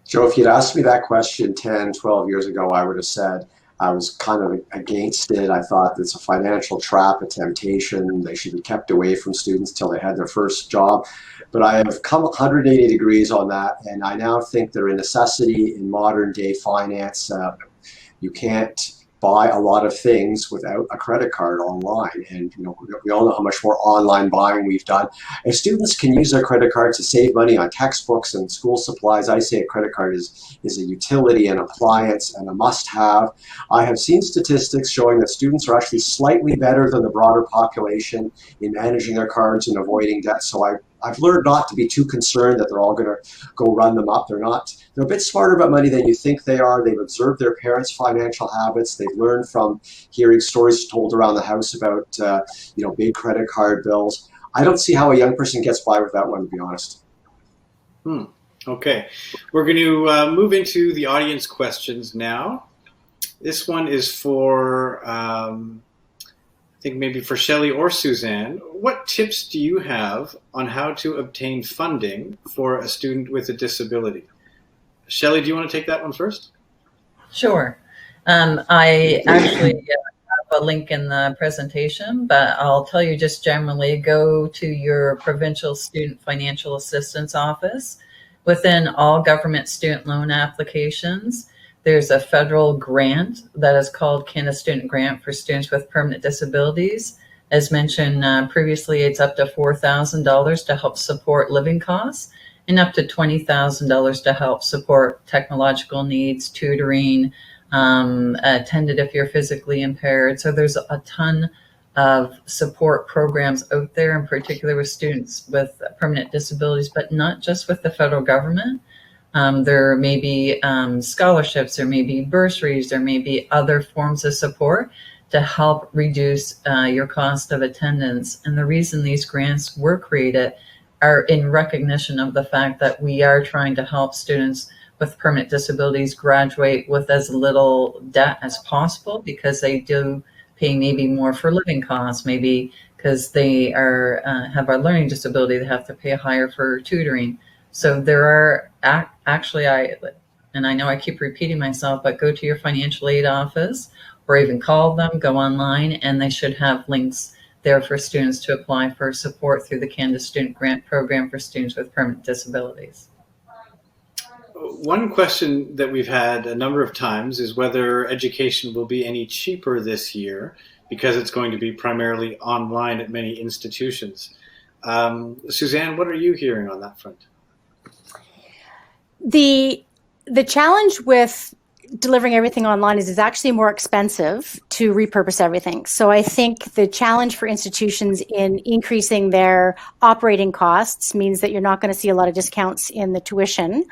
Joe, if you'd asked me that question 10, 12 years ago, I would have said I was kind of against it. I thought it's a financial trap, a temptation. They should be kept away from students till they had their first job. But I have come 180 degrees on that, and I now think they're a necessity in modern day finance. You can't buy a lot of things without a credit card online. And we all know how much more online buying we've done. If students can use their credit card to save money on textbooks and school supplies, I say a credit card is a utility, an appliance, and a must-have. I have seen statistics showing that students are actually slightly better than the broader population in managing their cards and avoiding debt. So I've learned not to be too concerned that they're all going to go run them up. They're a bit smarter about money than you think they are. They've observed their parents' financial habits. They've learned from hearing stories told around the house about, big credit card bills. I don't see how a young person gets by with that one, to be honest. Okay. We're going to move into the audience questions now. This one is for, I think maybe for Shelley or Suzanne. What tips do you have on how to obtain funding for a student with a disability? Shelley, do you want to take that one first? Sure. I actually have a link in the presentation, but I'll tell you just generally, go to your provincial student financial assistance office. Within all government student loan applications, there's a federal grant that is called Canada Student Grant for students with permanent disabilities. As mentioned previously, it's up to $4,000 to help support living costs and up to $20,000 to help support technological needs, tutoring, attended if you're physically impaired. So there's a ton of support programs out there, in particular with students with permanent disabilities, but not just with the federal government. There may be scholarships, there may be bursaries, there may be other forms of support to help reduce your cost of attendance. And the reason these grants were created are in recognition of the fact that we are trying to help students with permanent disabilities graduate with as little debt as possible, because they do pay maybe more for living costs, maybe because they are have a learning disability, they have to pay higher for tutoring. So there are actually, I know I keep repeating myself, but go to your financial aid office or even call them, go online, and they should have links there for students to apply for support through the Canada Student Grant Program for students with permanent disabilities. One question that we've had a number of times is whether education will be any cheaper this year, because it's going to be primarily online at many institutions. Suzanne, what are you hearing on that front? The challenge with delivering everything online is it's actually more expensive to repurpose everything. So I think the challenge for institutions in increasing their operating costs means that you're not going to see a lot of discounts in the tuition.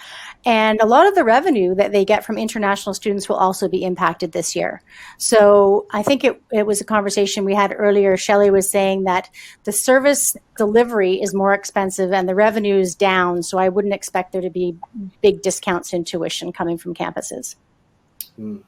And a lot of the revenue that they get from international students will also be impacted this year. So I think it was a conversation we had earlier. Shelley was saying that the service delivery is more expensive and the revenue is down. So I wouldn't expect there to be big discounts in tuition coming from campuses. And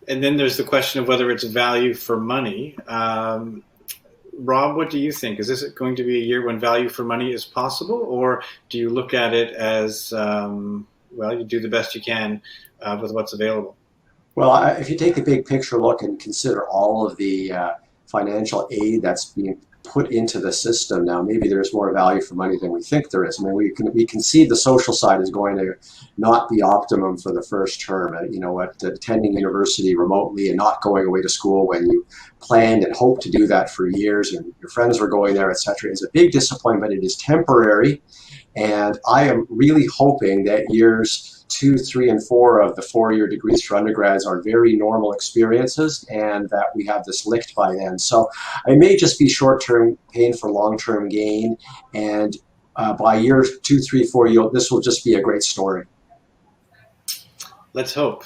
then there's the question of whether it's value for money. Rob, what do you think? Is this going to be a year when value for money is possible, or do you look at it as, you do the best you can with what's available? Well, if you take a big picture look and consider all of the financial aid that's being put into the system now, maybe there's more value for money than we think there is. I mean, we can see the social side is going to not be optimum for the first term. Attending university remotely and not going away to school when you planned and hoped to do that for years, and your friends were going there, etc., is a big disappointment. It is temporary, and I am really hoping that years 2, 3, and 4 of the 4-year degrees for undergrads are very normal experiences, and that we have this licked by then. So it may just be short-term pain for long-term gain, and by year 2, 3, 4, this will just be a great story. Let's hope.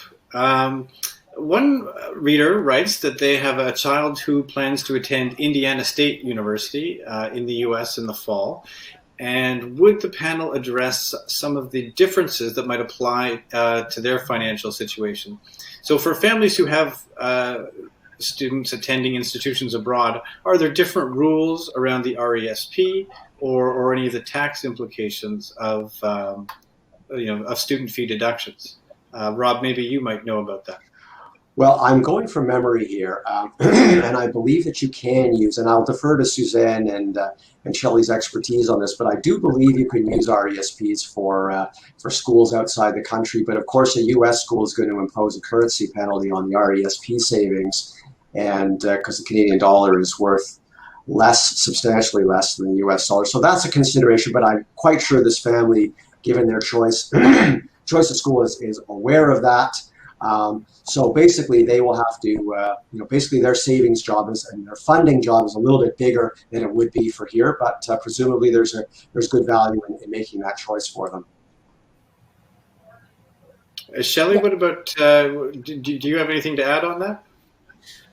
One reader writes that they have a child who plans to attend Indiana State University in the U.S. in the fall. And would the panel address some of the differences that might apply to their financial situation? So for families who have students attending institutions abroad, are there different rules around the RESP or any of the tax implications of student fee deductions? Rob, maybe you might know about that. Well, I'm going from memory here, and I believe that you can use, and I'll defer to Suzanne and Shelley's expertise on this, but I do believe you can use RESPs for schools outside the country. But of course, a U.S. school is going to impose a currency penalty on the RESP savings, and because the Canadian dollar is worth substantially less than the U.S. dollar. So that's a consideration, but I'm quite sure this family, given their choice of school, is aware of that. So basically, they will have to, basically their savings job and their funding job is a little bit bigger than it would be for here, but presumably there's good value in making that choice for them. Shelley, what about, do you have anything to add on that?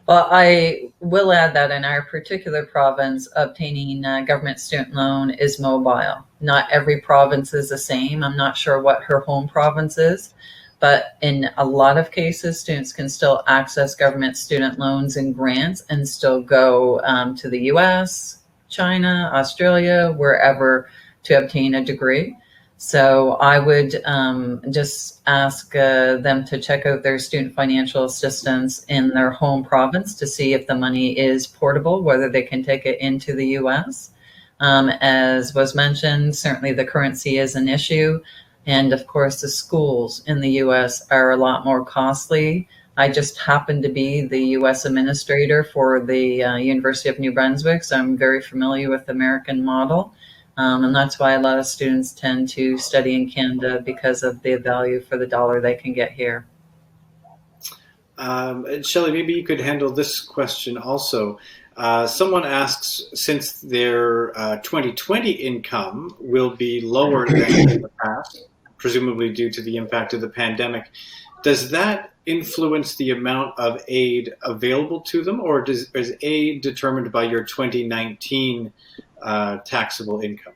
Well, I will add that in our particular province, obtaining a government student loan is mobile. Not every province is the same. I'm not sure what her home province is. But in a lot of cases, students can still access government student loans and grants and still go to the US, China, Australia, wherever to obtain a degree. So I would just ask them to check out their student financial assistance in their home province to see if the money is portable, whether they can take it into the US. As was mentioned, certainly the currency is an issue. And of course, the schools in the US are a lot more costly. I just happen to be the US administrator for the University of New Brunswick, so I'm very familiar with the American model. And that's why a lot of students tend to study in Canada, because of the value for the dollar they can get here. Shelley, maybe you could handle this question also. Someone asks, since their 2020 income will be lower than in the past, presumably due to the impact of the pandemic, does that influence the amount of aid available to them, or is aid determined by your 2019 taxable income?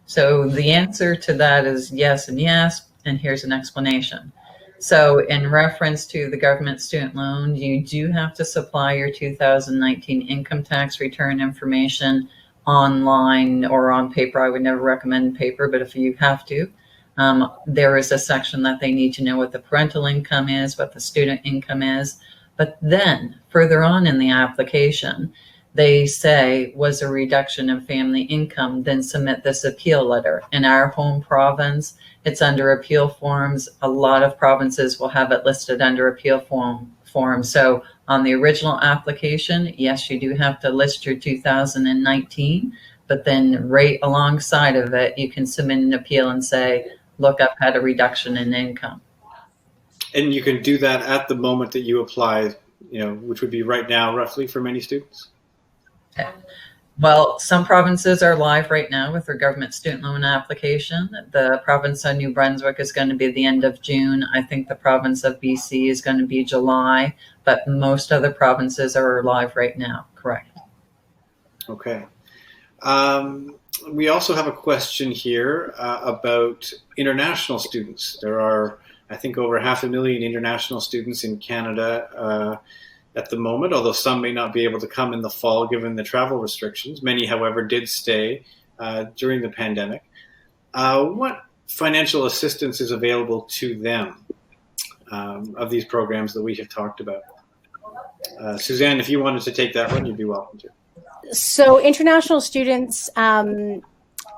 So the answer to that is yes and yes, and here's an explanation. So in reference to the government student loan, you do have to supply your 2019 income tax return information online or on paper. I would never recommend paper, but if you have to, there is a section that they need to know what the parental income is, what the student income is. But then further on in the application, they say, was a reduction in family income, then submit this appeal letter. In our home province, it's under appeal forms. A lot of provinces will have it listed under appeal form. So on the original application, yes, you do have to list your 2019, but then right alongside of it, you can submit an appeal and say, look, I've had a reduction in income. And you can do that at the moment that you apply, which would be right now, roughly, for many students? Okay. Well, some provinces are live right now with their government student loan application. The province of New Brunswick is going to be the end of June. I think the province of BC is going to be July, but most other provinces are live right now, correct? Okay. We also have a question here about international students. There are, I think, over 500,000 international students in Canada at the moment, although some may not be able to come in the fall given the travel restrictions. Many, however, did stay during the pandemic. What financial assistance is available to them of these programs that we have talked about? Suzanne, if you wanted to take that one, you'd be welcome to. So international students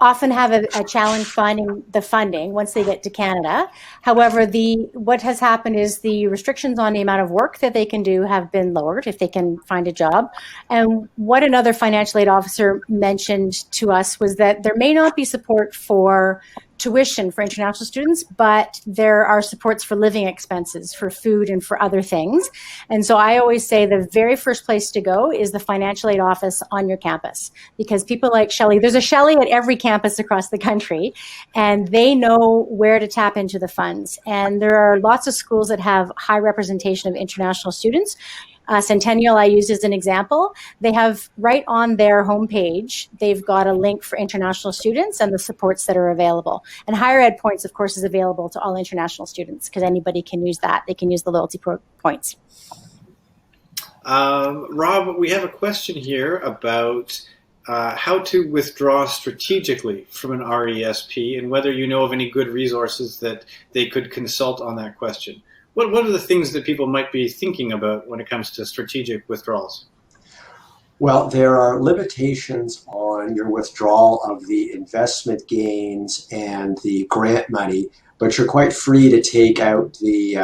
often have a challenge finding the funding once they get to Canada. However, what has happened is the restrictions on the amount of work that they can do have been lowered if they can find a job. And what another financial aid officer mentioned to us was that there may not be support for tuition for international students, but there are supports for living expenses, for food and for other things. And so I always say the very first place to go is the financial aid office on your campus, because people like Shelley, there's a Shelley at every campus across the country, and they know where to tap into the funds. And there are lots of schools that have high representation of international students. Centennial I used as an example. They have right on their homepage, they've got a link for international students and the supports that are available. And Higher Ed Points, of course, is available to all international students because anybody can use that. They can use the loyalty points. Rob, we have a question here about how to withdraw strategically from an RESP and whether you know of any good resources that they could consult on that question. What are the things that people might be thinking about when it comes to strategic withdrawals? Well, there are limitations on your withdrawal of the investment gains and the grant money, but you're quite free to take out the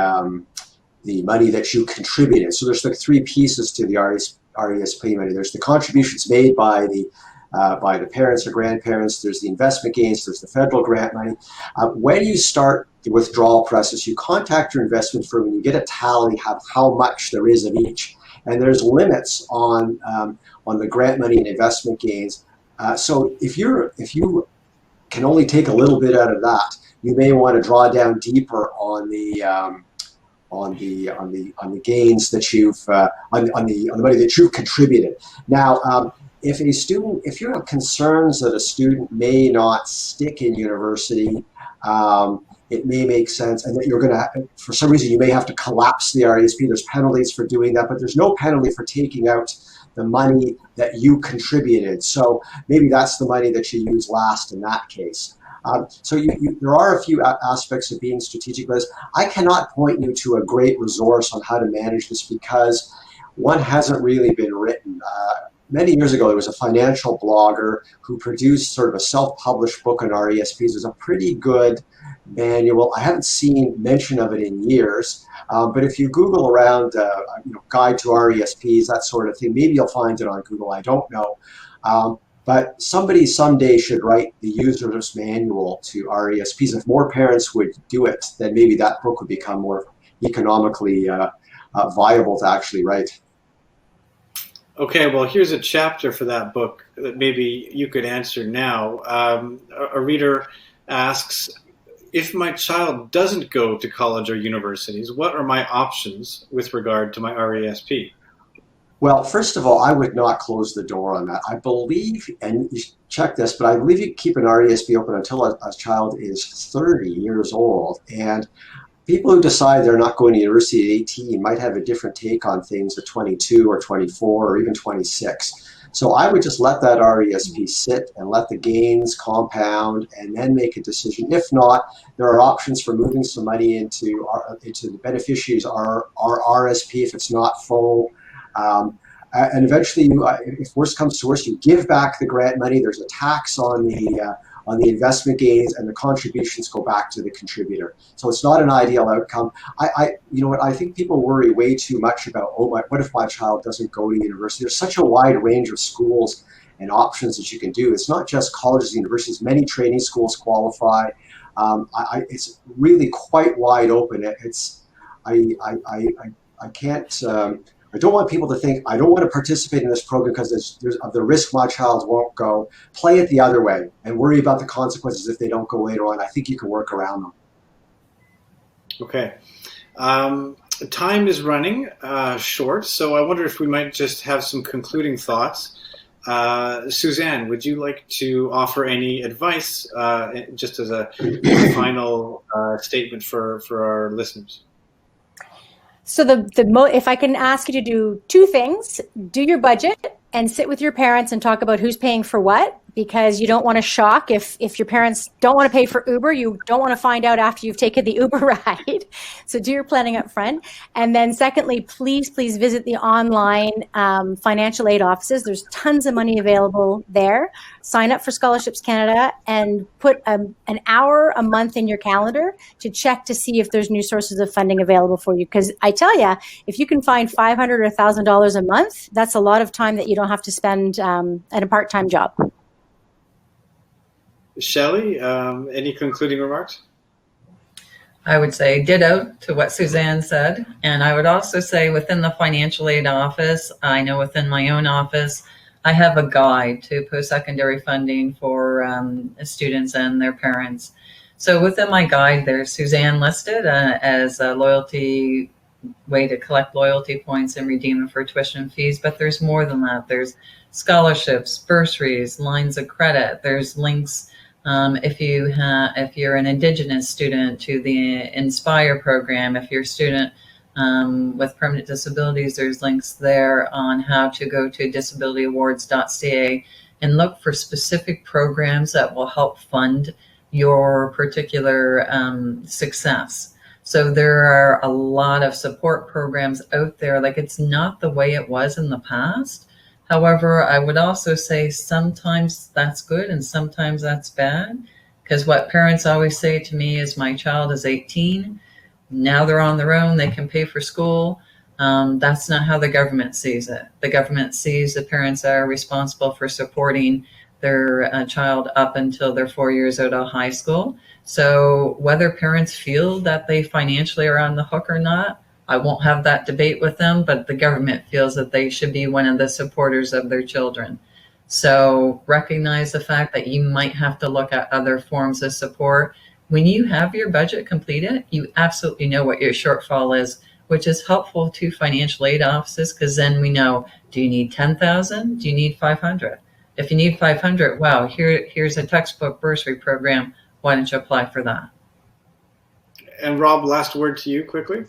money that you contributed. So there's like three pieces to the RESP money. There's the contributions made by the parents or grandparents. There's the investment gains. There's the federal grant money. When you start the withdrawal process, you contact your investment firm and you get a tally of how much there is of each. And there's limits on the grant money and investment gains. So if you can only take a little bit out of that, you may want to draw down deeper on the gains that you've on the money that you've contributed. Now, if you have concerns that a student may not stick in university, it may make sense, and that you're going to, for some reason, you may have to collapse the RESP. There's penalties for doing that, but there's no penalty for taking out the money that you contributed. So maybe that's the money that you use last in that case. So there are a few aspects of being strategic, Liz. I cannot point you to a great resource on how to manage this because one hasn't really been written. Many years ago, there was a financial blogger who produced sort of a self-published book on RESPs. It was a pretty good manual. I haven't seen mention of it in years, but if you Google around, guide to RESPs, that sort of thing, maybe you'll find it on Google. I don't know. But somebody someday should write the user's manual to RESPs. If more parents would do it, then maybe that book would become more economically viable to actually write. Okay, well, here's a chapter for that book that maybe you could answer now. A reader asks, if my child doesn't go to college or universities, what are my options with regard to my RESP? Well, first of all, I would not close the door on that. I believe, and you should check this, but I believe you keep an RESP open until a child is 30 years old. And people who decide they're not going to university at 18 might have a different take on things at 22 or 24 or even 26. So I would just let that RESP sit and let the gains compound and then make a decision. If not, there are options for moving some money into the beneficiaries' RRSP if it's not full. And eventually, if worse comes to worse, you give back the grant money. There's a tax on the investment gains, and the contributions go back to the contributor. So it's not an ideal outcome. You know what? I think people worry way too much about, what if my child doesn't go to university? There's such a wide range of schools and options that you can do. It's not just colleges and universities. Many training schools qualify. It's really quite wide open. I can't. I don't want people to think, I don't want to participate in this program because there's of the risk my child won't go. Play it the other way and worry about the consequences if they don't go later on. I think you can work around them. Okay. Time is running short, so I wonder if we might just have some concluding thoughts. Suzanne, would you like to offer any advice just as a final statement for our listeners? So if I can ask you to do two things, do your budget and sit with your parents and talk about who's paying for what, because you don't want to shock. If your parents don't want to pay for Uber, you don't want to find out after you've taken the Uber ride. So do your planning up front. And then secondly, please visit the online financial aid offices. There's tons of money available there. Sign up for Scholarships Canada and put an hour a month in your calendar to check to see if there's new sources of funding available for you. Because I tell you, if you can find $500 or $1,000 a month, that's a lot of time that you don't have to spend at a part-time job. Shelley, any concluding remarks? I would say ditto to what Suzanne said. And I would also say within the financial aid office, I know within my own office, I have a guide to post-secondary funding for students and their parents. So within my guide, there's Suzanne listed as a loyalty way to collect loyalty points and redeem them for tuition fees. But there's more than that. There's scholarships, bursaries, lines of credit. There's links if you're an Indigenous student, to the Inspire program. If you're a student with permanent disabilities, there's links there on how to go to disabilityawards.ca and look for specific programs that will help fund your particular success. So there are a lot of support programs out there. Like, it's not the way it was in the past. However, I would also say sometimes that's good and sometimes that's bad, because what parents always say to me is, my child is 18, now they're on their own, they can pay for school. That's not how the government sees it. The government sees the parents are responsible for supporting their child up until they're 4 years out of high school. So whether parents feel that they financially are on the hook or not, I won't have that debate with them, but the government feels that they should be one of the supporters of their children. So recognize the fact that you might have to look at other forms of support. When you have your budget completed, you absolutely know what your shortfall is, which is helpful to financial aid offices, because then we know, do you need 10,000? Do you need 500? If you need 500, wow, here's a textbook bursary program. Why don't you apply for that? And Rob, last word to you quickly.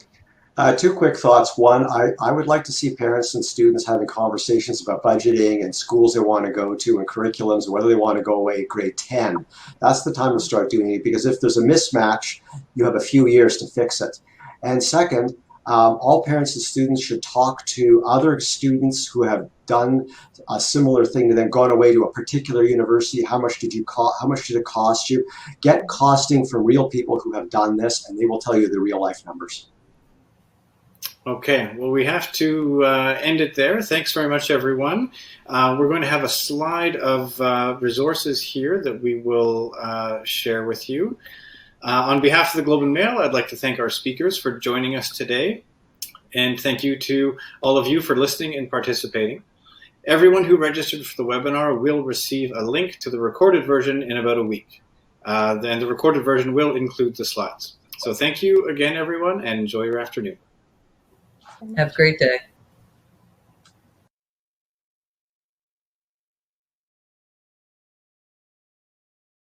Two quick thoughts. One, I would like to see parents and students having conversations about budgeting and schools they want to go to and curriculums, whether they want to go away grade 10. That's the time to start doing it, because if there's a mismatch, you have a few years to fix it. And second, all parents and students should talk to other students who have done a similar thing to them, gone away to a particular university. How much did it cost you? Get costing from real people who have done this, and they will tell you the real life numbers. Okay, well, we have to end it there. Thanks very much, everyone. We're going to have a slide of resources here that we will share with you. On behalf of the Globe and Mail, I'd like to thank our speakers for joining us today. And thank you to all of you for listening and participating. Everyone who registered for the webinar will receive a link to the recorded version in about a week. Then the recorded version will include the slides. So thank you again, everyone, and enjoy your afternoon. Have a great day.